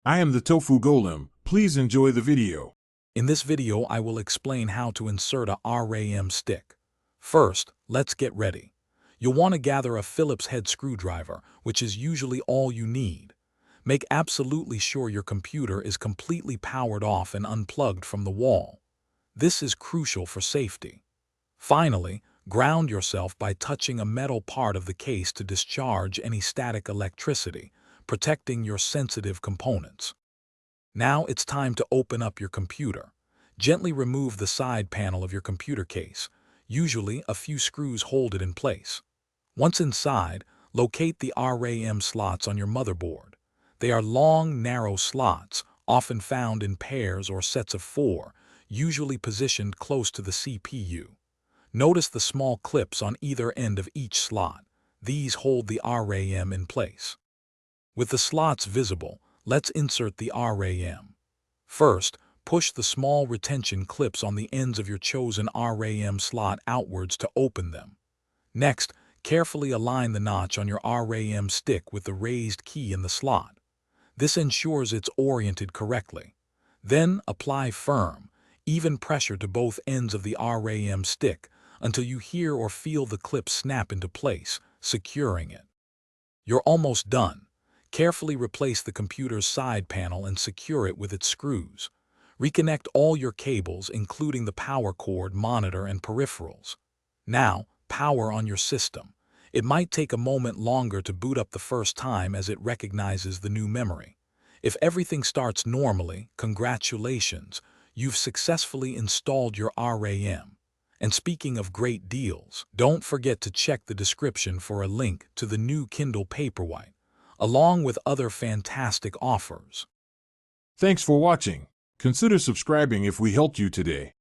I am the Tofu Golem. Please enjoy the video. In this video, I will explain how to insert a RAM stick. First, let's get ready. You'll want to gather a Phillips head screwdriver, which is usually all you need. Make absolutely sure your computer is completely powered off and unplugged from the wall. This is crucial for safety. Finally, ground yourself by touching a metal part of the case to discharge any static electricity, protecting your sensitive components. Now it's time to open up your computer. Gently remove the side panel of your computer case. Usually, a few screws hold it in place. Once inside, locate the RAM slots on your motherboard. They are long, narrow slots, often found in pairs or sets of 4, usually positioned close to the CPU. Notice the small clips on either end of each slot. These hold the RAM in place. With the slots visible, let's insert the RAM. First, push the small retention clips on the ends of your chosen RAM slot outwards to open them. Next, carefully align the notch on your RAM stick with the raised key in the slot. This ensures it's oriented correctly. Then apply firm, even pressure to both ends of the RAM stick until you hear or feel the clip snap into place, securing it. You're almost done. Carefully replace the computer's side panel and secure it with its screws. Reconnect all your cables, including the power cord, monitor, and peripherals. Now, power on your system. It might take a moment longer to boot up the first time as it recognizes the new memory. If everything starts normally, congratulations, you've successfully installed your RAM. And speaking of great deals, don't forget to check the description for a link to the new Kindle Paperwhite, along with other fantastic offers. Thanks for watching. Consider subscribing if we helped you today.